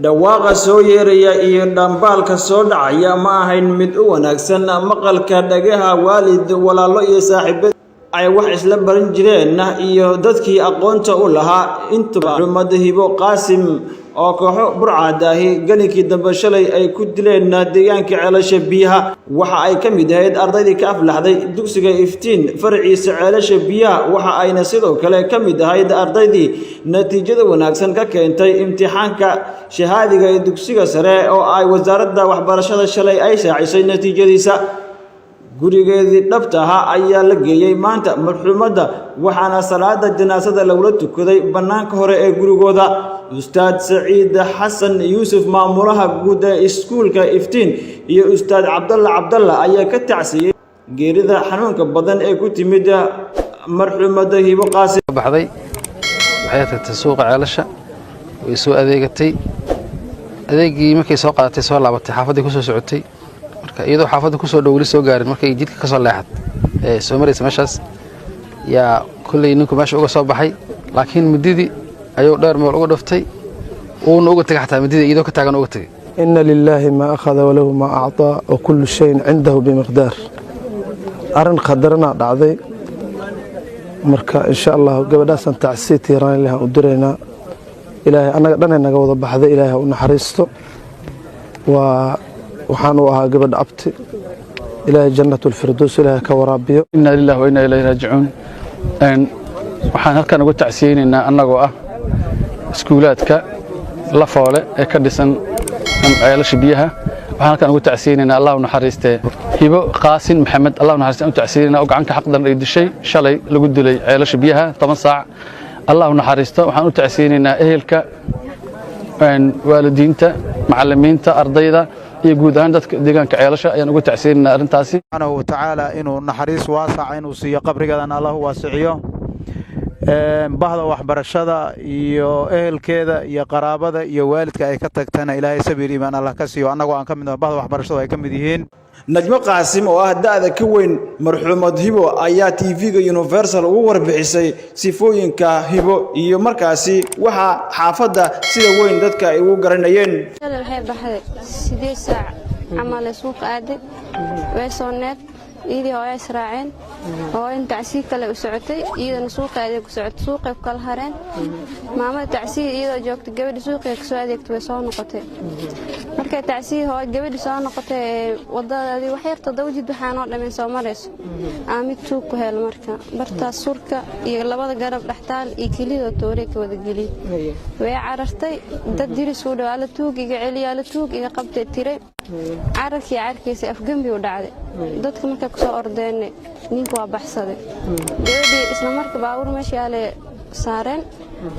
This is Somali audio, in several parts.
dhawaaqa soo yeeraya iyo dhambaalka soo dhacaya ma ahayn mid u wanaagsan maqalka dhagaha waalid walaalo iyo saaxiibada ay wax isla baran jireen iyo dadkii aqoonta u lahaa inta Maxamed Hibo Qaasim oo kooxo burcadaahi ganikii dambe shalay ay ku dileen deegaanka Ceelasha Biyaha waxa ay ka mid ahayd ardaydii ka aflaxday dugsiga Iftiin farciisa Ceelasha Biyaha waxa ayna sidoo kale ka mid ahayd ardaydii natiijada wanaagsan ka keentay imtixaanka shahaadiga ee dugsiga sare oo ay wasaaradda waxbarashada shalay ay shaacisay natiijadiisa gurigeedii dhabta ah ayaa la geeyay maanta marxuumadda waxaana salaada janaasada lagula tukaday banaanka hore ee gurigooda Ustaad Saciid Xasan Yuusuf maamulaha guud ee iskuulka Iftiin iyo Ustaad Cabdalla ayaa ka tacsiyay geerida xanuunka badan ee ku timid marxuumadda Hibo Qaasim baxday waxay tagtay suuqa Ceelasha way soo adeegatay adeegii markay soo qaadatay soo laabatay xaafadii ku soo socotay marka iyadoo xaafadda ku soo dhowli soo gaarin markay jidka ka soo leexad soo maraysa meeshaas yaa kulay ninku meesha uga soo baxay laakiin mididii ayuu dheer meel uga dhaftay uuna uga tagay xataa mididii iyadoo ka taagan uga tagay inna lillahi ma akhadha wa lahu ma a'ta wa kullu shay'in 'indahu bi miqdar arin qadarna dhacday marka insha Allah gabadhaasan tacsiiti raan ilaah u direena ilaahay anaga dhan naga wada baxday ilaahay u naxariisto waxaan u ahaa gabadh abti ilaahay jannatul firdaws ilaahay ka waraabiyo inna lillahi wa inna ilayhi raaji'uun waxaan halkan uga tacsiyeenaynaa annagoo ah iskuulaadka la foole ee ka dhisan Ceelasha Biyaha waxaan halkan uga tacsiyeenaynaa Allah u naxariistee Hibo Qaasim Maxamed Allah u naxariistee u tacsiyeenaynaa oo gacanka xaqdan ay dishay shalay lagu dilay Ceelasha Biyaha 10 saac Allah u naxariisto waxaan u tacsiyeenaynaa ehelka waalidiinta macallimiinta ardayda iyo guud ahaan dadka deegaanka Ceelasha ayaan uga tacsiyeenaynaa arintaasi subhanahu wa ta'ala inuu naxariis waasac inuu siiyo qabrigadan Allah waasiyo bahda waxbarashada iyo ehelkeeda iyo qaraabada iyo waalidka ay ka tagtana Ilaahay sabiir iimaan Allah ka siiyo anagoo aan ka mid ah bahda waxbarashada ay ka mid yihiin Najmo Qaasim oo ah da'da ka weyn marxuumad Hibo ayaa TV-ga Universal ugu warbixisay sifooyinka Hibo iyo markaasi waxa xaafadda sida weyn dadka ay ugu garanayeen waxay baxday 8 saac amal suuq aaday way sooneed idii oo ay israaceen oo in tacsiir kale u socotay iyadana suuqeeda ku socotay suuqeed kala hareen maamada tacsiir iyadoo joogtay gabadha suuqeeda ka soo adeegtay way soo noqotay markay tacsiir oo gabadha soo noqotay wadadii wax yar tadawjid waxaan oo dhameen soo marayso aamid tuug ku hel marka barta surka iyo labada garab dhaxtaal iyo kaliya toore ka wada gali way carartay dad diris u dhawaala tuug iga celiya la tuug iga qabtay tire cararkii carkiisa afgambi u dhacday dadka markay ku soo ordeen ninku waa baxsaday gabadhii isla markii baabuur meesha yaale saareen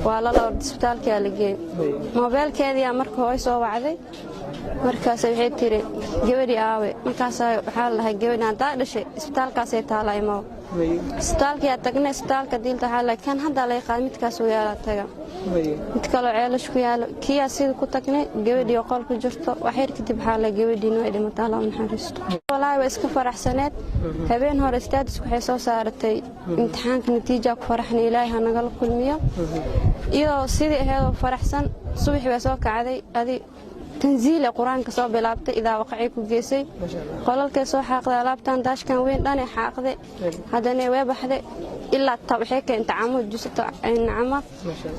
waa la orday isbitaalka la geeyay mobilkeedii markii hooy soo wacday markaas waxay tiri gabadhii aawe markaas waxa la lahay gabadhan daa dhashay isbitaalkaas ay taalay ma isbitaalka ya tagnay isbitaalka diilta waxa la kan hadda la yaqaan midkaas oo yaala taga mid kale Ceelasha ku yaalo kiya sida ku tagnay gabadhii qol ku jirto wax yar kadib waxa la gabadhiina ay dhimatay Allah u naxariisto walaahi way iska faraxsaneed habeen hore status waxay soo saaratay imtixaanka natiijo ku faraxnay Ilaahay naga la kulmiyo iyo sidii ahayd faraxsan subax way soo kacday adi تنزيل القرآن كسب بلابته إذا وقعي كجيسي قال كسو حاقد لابتان داش كان وين داني حاقد هذا نوى بحده إلا الطبيعي كأنت عمود جسد عن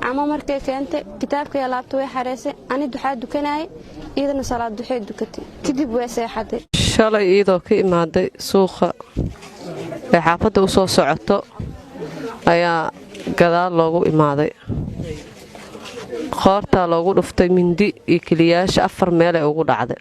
عما مركي كأنت كتابك يا لابتوي حراسة أنا دحاد دكناي إذا نصلات دحاد دكتي كذب واسع حدا شاء الله إذا كي مادة سوق حافظ وصو سعته أيا كذا لوجو إمادة qoorta loogu dhuftay mindi iyo kaliyaasha 4 meel ay ugu dhacday